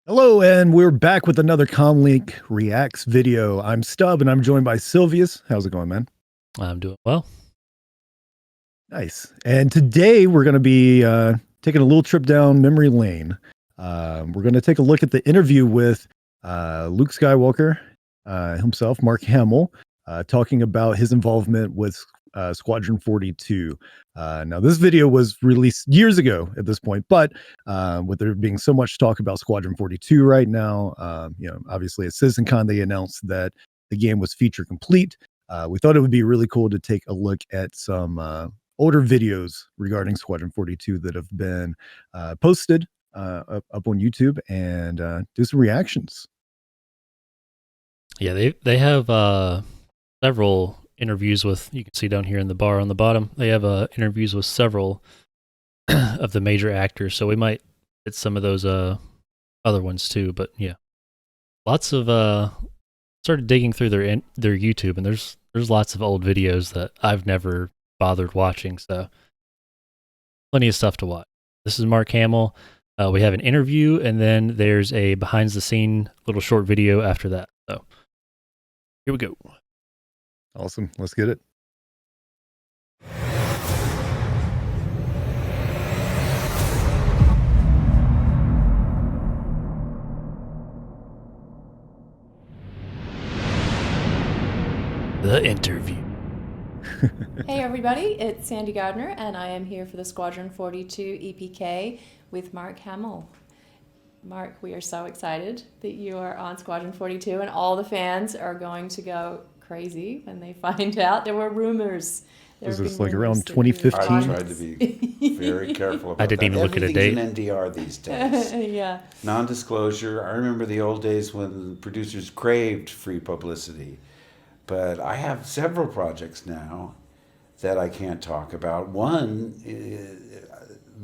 Hello, and we're back with another CommLink Reacts video. I'm Stub, and I'm joined by Sylvius. How's it going, man? I'm doing well. Nice. And today we're going to be taking a little trip down memory lane. We're going to take a look at the interview with Luke Skywalker himself, Mark Hamill, talking about his involvement with Squadron 42. Now, this video was released years ago at this point, but with there being so much talk about Squadron 42 right now, obviously at CitizenCon they announced that the game was feature complete. We thought it would be really cool to take a look at some older videos regarding Squadron 42 that have been posted up on YouTube and do some reactions. Yeah, they have several interviews with, you can see down here in the bar on the bottom, they have interviews with several of the major actors, so we might hit some of those other ones too. But yeah, lots of started digging through their YouTube, and there's lots of old videos that I've never bothered watching, so plenty of stuff to watch. This is Mark Hamill. We have an interview, and then there's a behind the scene little short video after that. So here we go. Awesome. Let's get it. The interview. Hey everybody, it's Sandy Gardner, and I am here for the Squadron 42 EPK with Mark Hamill. Mark, we are so excited that you are on Squadron 42, and all the fans are going to go crazy when they find out. There were rumors. Was this like around 2015? I tried to be very careful about that. I didn't even look at a date. Everything's an NDR these days. Yeah. Non-disclosure. I remember the old days when producers craved free publicity. But I have several projects now that I can't talk about. One,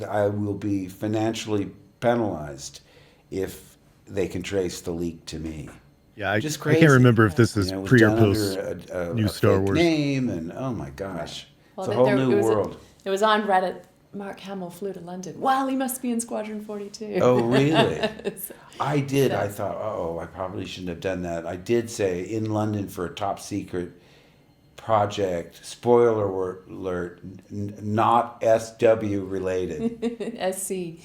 I will be financially penalized if they can trace the leak to me. Yeah, I Just crazy. can't remember if this is It was pre or done post under new a Star fake Wars name, and oh my gosh, Well, it's a whole new it was world. It was on Reddit. Mark Hamill flew to London. Well, he must be in Squadron 42. Oh, really? I did. So- I thought, oh, I probably shouldn't have done that. I did say in London for a top secret project, spoiler alert, not SW related. SC,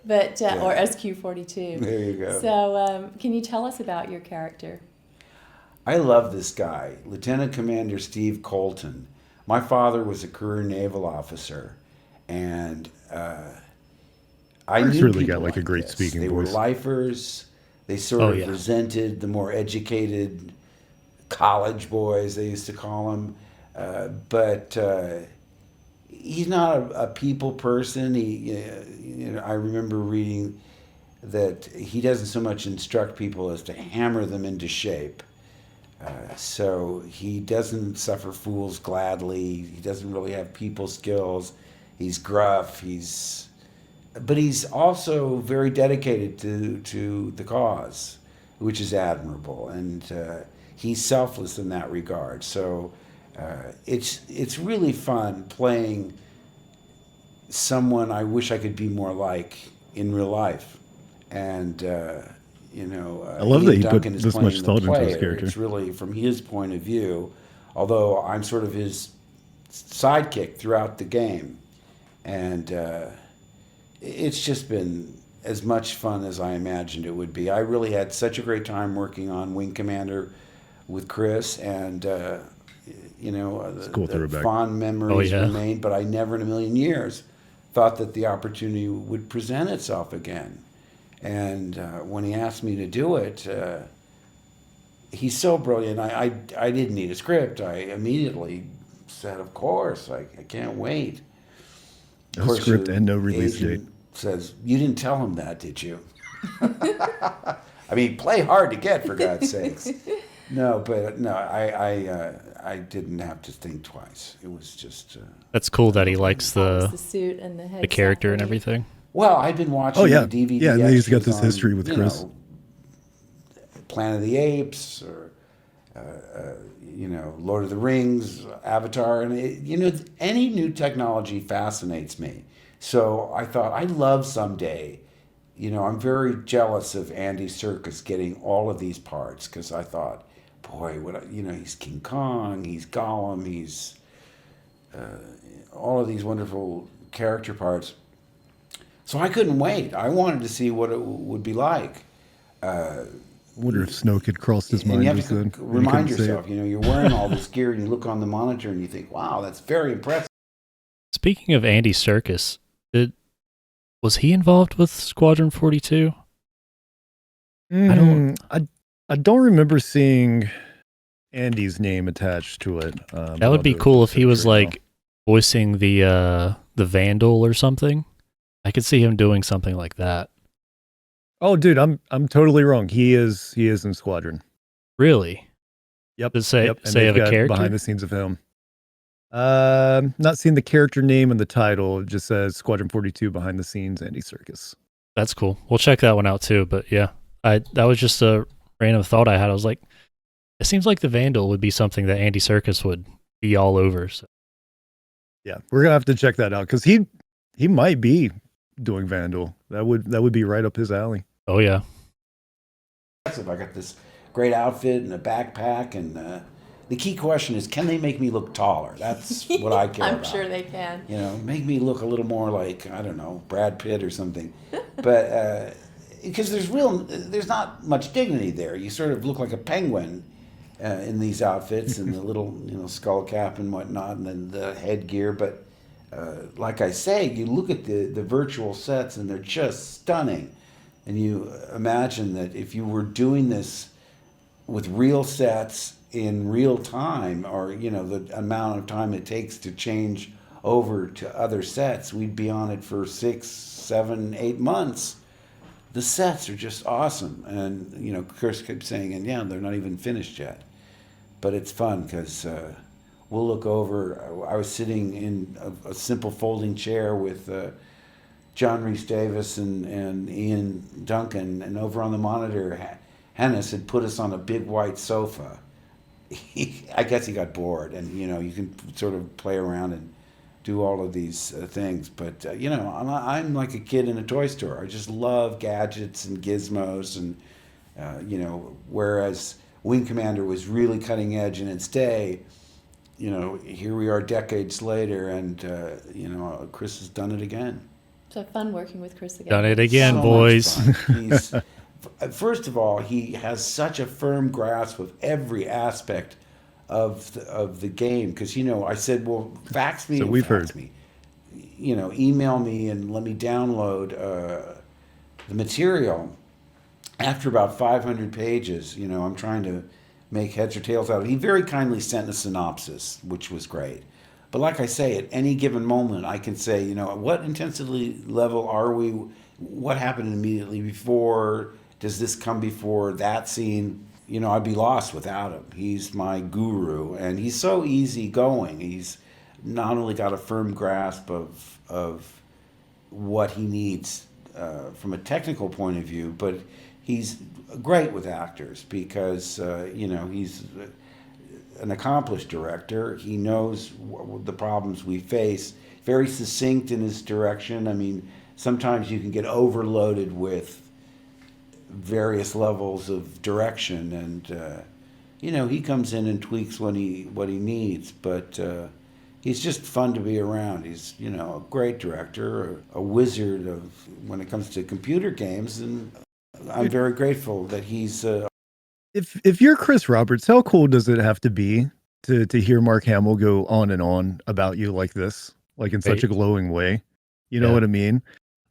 but or SQ42. There you go. So, can you tell us about your character? I love this guy, Lieutenant Commander Steve Colton. My father was a career naval officer, and I He's knew really people got like a like great this. speaking They voice. were lifers. They sort Oh, of yeah. resented the more educated college boys, they used to call them. But he's not a people person. I remember reading that he doesn't so much instruct people as to hammer them into shape. So he doesn't suffer fools gladly. He doesn't really have people skills. He's gruff. But he's also very dedicated to the cause, which is admirable. And he's selfless in that regard. So it's really fun playing someone I wish I could be more like in real life. And I love Ian that he put Duncan is this much playing the thought into his player. character. It's really from his point of view, although I'm sort of his sidekick throughout the game. And it's just been as much fun as I imagined it would be. I really had such a great time working on Wing Commander with Chris, and cool throwback. fond memories Oh, yeah. remain, but I never in a million years thought that the opportunity would present itself again. And when he asked me to do it, he's so brilliant. I didn't need a script. I immediately said, of course, I can't wait. Of No course, script the and no release agent date. says, you didn't tell him that, did you? I mean, play hard to get, for God's sakes. No, but no, I didn't have to think twice. It was just... That's cool that he likes The the suit and the head. character and everything. Well, I've been watching Oh, yeah. the DVD Yeah, and then he's got extras this history with you Chris. know, Planet of the Apes, or Lord of the Rings, Avatar, and any new technology fascinates me. So I thought I'd love someday I'm very jealous of Andy Serkis getting all of these parts because I thought, boy, he's King Kong, he's Gollum, he's all of these wonderful character parts. So I couldn't wait. I wanted to see what it would be like. I wonder if Snoke had crossed his mind. And you have just to then, remind yourself, you're wearing all this gear and you look on the monitor and you think, wow, that's very impressive. Speaking of Andy Serkis, was he involved with Squadron 42? I don't remember seeing Andy's name attached to it. That would be cool if he was like voicing the Vandal or something. I could see him doing something like that. Oh, dude, I'm totally wrong. He is in Squadron. Really? Yep. Does say yep. say of a character behind the scenes of him. Not seeing the character name and the title. It just says Squadron 42 behind the scenes, Andy Serkis. That's cool. We'll check that one out too. But yeah, that was just a random thought I had. I was like, it seems like the Vandal would be something that Andy Serkis would be all over. So. Yeah, we're gonna have to check that out because he might be doing Vandal. That would be right up his alley. Oh yeah. I got this great outfit and a backpack, and the key question is, can they make me look taller? That's what I care about. I'm sure they can. Make me look a little more like, I don't know, Brad Pitt or something. But because there's not much dignity there. You sort of look like a penguin in these outfits and the little skull cap and whatnot, and then the headgear. But like I say, you look at the virtual sets and they're just stunning. And you imagine that if you were doing this with real sets in real time, or the amount of time it takes to change over to other sets, we'd be on it for 6, 7, 8 months. The sets are just awesome. And Chris kept saying, and yeah, they're not even finished yet. But it's fun because we'll look over. I was sitting in a simple folding chair with John Rhys Davis and Ian Duncan, and over on the monitor, Hennis had put us on a big white sofa. I guess he got bored, and you can sort of play around and do all of these things. But I'm like a kid in a toy store. I just love gadgets and gizmos, and whereas Wing Commander was really cutting edge in its day. Here we are decades later, and Chris has done it again. So fun working with Chris again. Done it again, So boys. First of all, he has such a firm grasp of every aspect of the game. Because I said, well, fax me. So we've heard. Me. Email me and let me download the material. After about 500 pages, I'm trying to make heads or tails out of it. He very kindly sent a synopsis, which was great. But like I say, at any given moment, I can say, what intensity level are we? What happened immediately before? Does this come before that scene? I'd be lost without him. He's my guru, and he's so easygoing. He's not only got a firm grasp of what he needs from a technical point of view, but he's great with actors because, he's an accomplished director. He knows the problems we face. Very succinct in his direction. I mean, sometimes you can get overloaded with various levels of direction, and he comes in and tweaks what he needs. But he's just fun to be around. He's a great director, a wizard when it comes to computer games, and I'm very grateful that he's. If you're Chris Roberts, how cool does it have to be to hear Mark Hamill go on and on about you like this, like in such a glowing way? You know what I mean?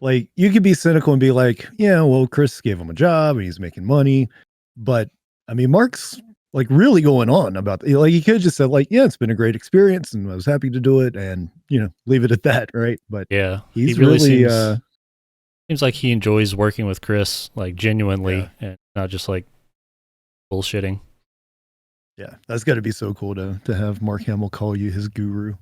Like, you could be cynical and be like, yeah, well, Chris gave him a job and he's making money. But I mean, Mark's like really going on about like, he could have just said like, yeah, it's been a great experience and I was happy to do it, and leave it at that, right? But yeah, he's really seems like he enjoys working with Chris, like genuinely, and not just like bullshitting. Yeah, that's got to be so cool to have Mark Hamill call you his guru.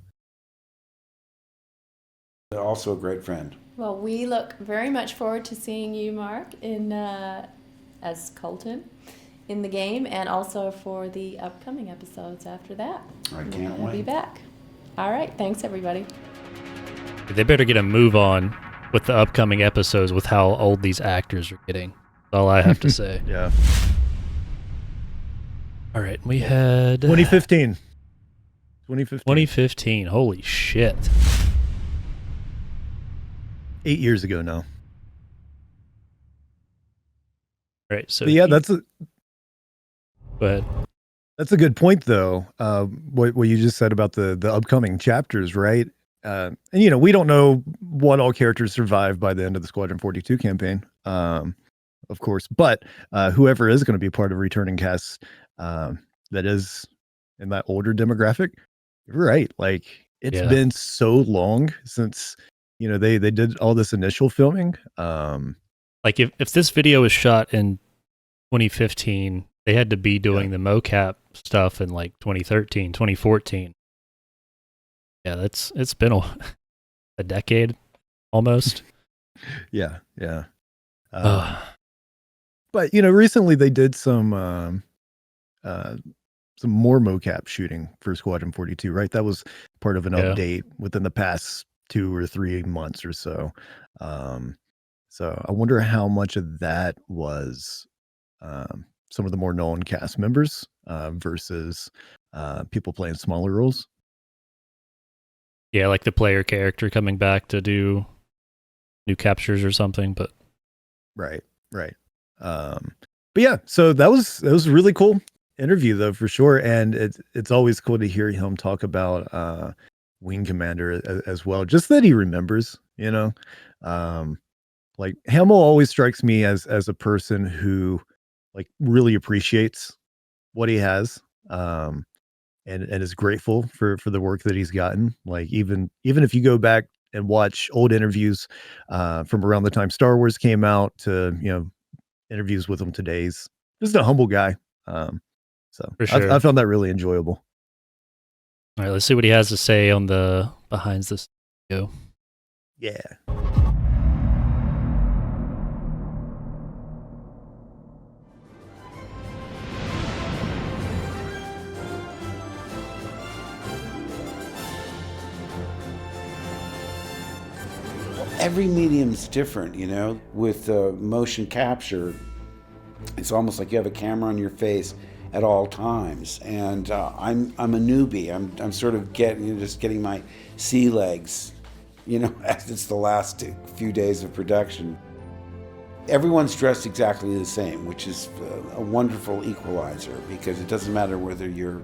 Also a great friend. Well, we look very much forward to seeing you, Mark, in as Colton in the game, and also for the upcoming episodes after that. I can't wait. Be back. All right, thanks everybody. They better get a move on with the upcoming episodes with how old these actors are getting. That's all I have to say. Yeah. All right, we had 2015. 2015. Holy shit. 8 years ago now. All right, so But yeah, go ahead. that's a good point, though. What you just said about the upcoming chapters, right? And we don't know what all characters survive by the end of the Squadron 42 campaign, of course. But whoever is going to be part of returning cast, that is in that older demographic, you're right. Like it's been so long since they did all this initial filming. Like if this video was shot in 2015, they had to be doing the mocap stuff in like 2013, 2014. Yeah, it's been a decade almost. Yeah. But recently they did some more mocap shooting for Squadron 42, right? That was part of an update within the past 2 or 3 months or so. So I wonder how much of that was some of the more known cast members versus people playing smaller roles. Yeah, like the player character coming back to do new captures or something, but right. But yeah, so that was a really cool interview though, for sure. And it's always cool to hear him talk about Wing Commander as well, just that he remembers, like Hamill always strikes me as a person who like really appreciates what he has, and is grateful for the work that he's gotten. Like even if you go back and watch old interviews from around the time Star Wars came out to interviews with him today's just a humble guy. So for sure. I found that really enjoyable. All right, let's see what he has to say on the behind this video. Yeah. Every medium's different, with motion capture, it's almost like you have a camera on your face at all times. And I'm a newbie. I'm sort of getting my sea legs, as it's the last few days of production. Everyone's dressed exactly the same, which is a wonderful equalizer, because it doesn't matter whether you're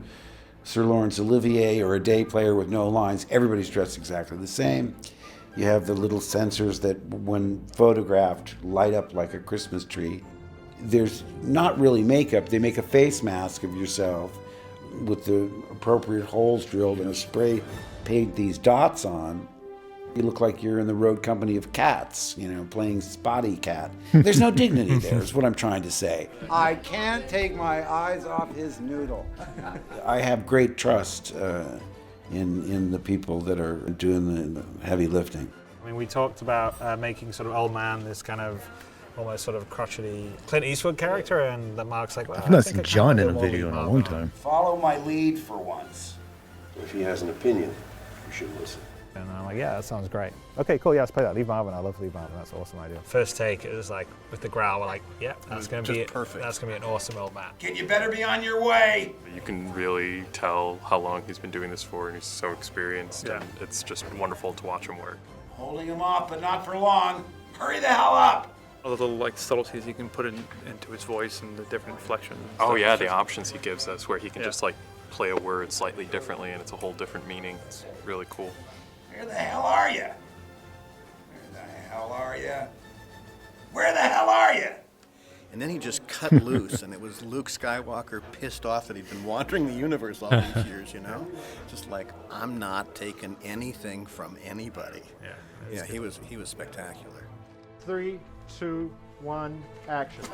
Sir Laurence Olivier or a day player with no lines, everybody's dressed exactly the same. You have the little sensors that, when photographed, light up like a Christmas tree. There's not really makeup. They make a face mask of yourself with the appropriate holes drilled and spray paint these dots on. You look like you're in the road company of Cats, playing Spotty Cat. There's no dignity there, is what I'm trying to say. I can't take my eyes off his noodle. I have great trust in the people that are doing the heavy lifting. I mean, we talked about making sort of old man this kind of almost sort of crotchety Clint Eastwood character, and that Mark's like, well, I've not seen John in a video in a long time. Follow my lead for once. If he has an opinion, you should listen. And I'm like, yeah, that sounds great. Okay, cool, yeah, let's play that. Lee Marvin, I love Lee Marvin, that's an awesome idea. First take, it was like, with the growl, we're like, yeah, that's going to be perfect. That's going to be an awesome old man. Kid, you better be on your way. You can really tell how long he's been doing this for, and he's so experienced, and it's just wonderful to watch him work. Holding him off, but not for long. Hurry the hell up. All the little subtleties he can put into his voice and the different inflections. Oh yeah, the options he gives us, where he can just play a word slightly differently, and it's a whole different meaning. It's really cool. Where the hell are you? Where the hell are you? Where the hell are you? And then he just cut loose, and it was Luke Skywalker pissed off that he'd been wandering the universe all these years, Just like, I'm not taking anything from anybody. Yeah, he was spectacular. 3, 2, 1, action.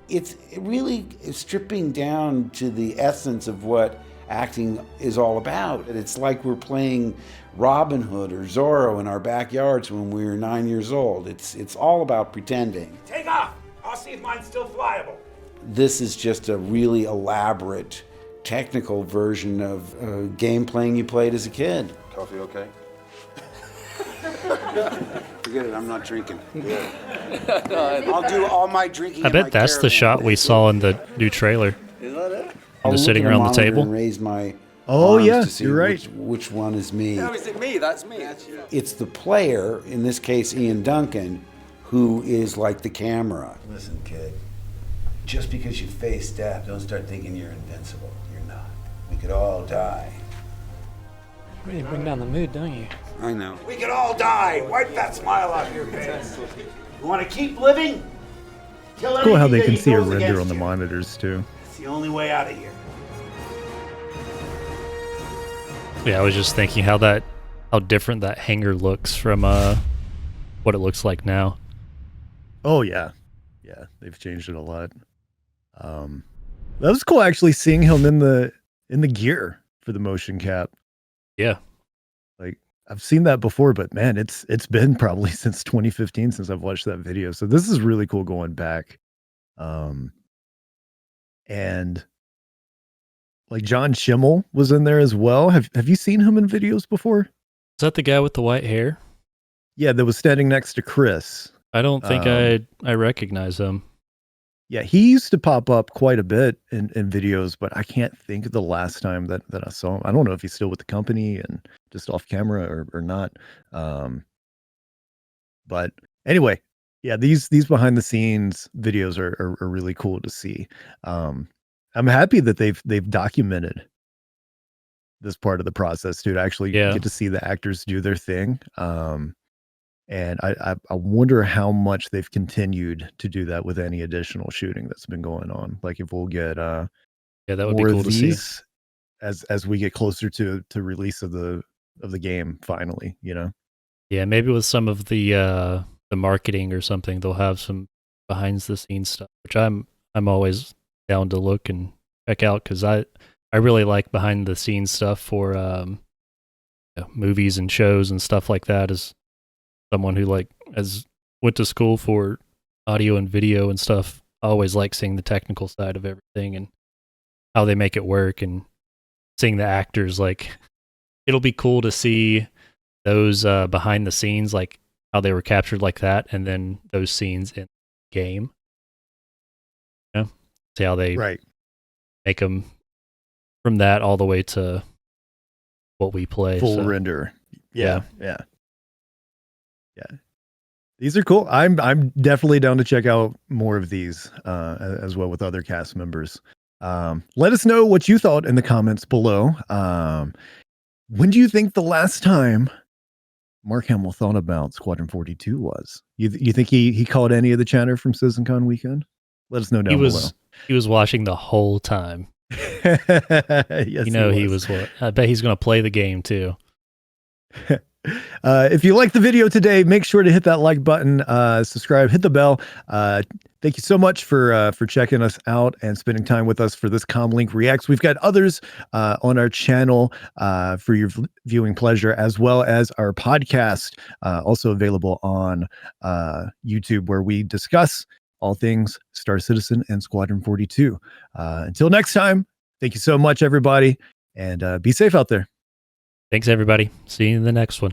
It's really stripping down to the essence of what acting is all about. It's like we're playing Robin Hood or Zorro in our backyards when we were 9 years old. It's all about pretending. Take off! I'll see if mine's still flyable. This is just a really elaborate, technical version of game playing you played as a kid. Coffee okay? Forget it, I'm not drinking. I'll do all my drinking. I bet that's the shot we saw in the new trailer. Is that it? Just sitting around the table. And raise my Oh arms yeah, to see you're right. which one is me. No, is it me? That's me. It's the player, in this case Ian Duncan, who is like the camera. Listen, kid, just because you face death, don't start thinking you're invincible. You're not. We could all die. Really bring down the mood, don't you? I know. We could all die. Wipe that smile off your face. You want to keep living? Kill Cool how they anything can that see a goes render against on the you. monitors too. It's the only way out of here. Yeah, I was just thinking how different that hangar looks from what it looks like now. Oh yeah, yeah, they've changed it a lot. That was cool actually seeing him in the gear for the motion cap. Yeah, like I've seen that before, but man, it's been probably since 2015 since I've watched that video. So this is really cool going back. And like John Schimmel was in there as well. Have you seen him in videos before? Is that the guy with the white hair? Yeah, that was standing next to Chris. I don't think I recognize him. Yeah, he used to pop up quite a bit in videos, but I can't think of the last time that I saw him. I don't know if he's still with the company and just off camera or not. But anyway, yeah, these behind the scenes videos are really cool to see. I'm happy that they've documented this part of the process, dude. I actually get to see the actors do their thing. And I wonder how much they've continued to do that with any additional shooting that's been going on. Like if we'll get that would more be cool of to see these as we get closer to release of the game finally, you know. Yeah, maybe with some of the marketing or something, they'll have some behind the scenes stuff, which I'm always down to look and check out because I really like behind the scenes stuff for movies and shows and stuff like that. As someone who went to school for audio and video and stuff, I always like seeing the technical side of everything and how they make it work and seeing the actors. Like it'll be cool to see those behind the scenes, like how they were captured like that, and then those scenes in the game. You know? See how they make them from that all the way to what we play. Full render. Yeah. These are cool. I'm definitely down to check out more of these as well with other cast members. Let us know what you thought in the comments below. When do you think the last time Mark Hamill thought about Squadron 42 was? You think he caught any of the chatter from CitizenCon weekend? Let us know down below. He was watching the whole time. Yes, he was. I bet he's going to play the game too. If you like the video today, make sure to hit that like button, subscribe, hit the bell. Thank you so much for checking us out and spending time with us for this CommLink Reacts. We've got others on our channel for your viewing pleasure, as well as our podcast, also available on YouTube, where we discuss all things Star Citizen and Squadron 42. Until next time, thank you so much, everybody, and be safe out there. Thanks, everybody. See you in the next one.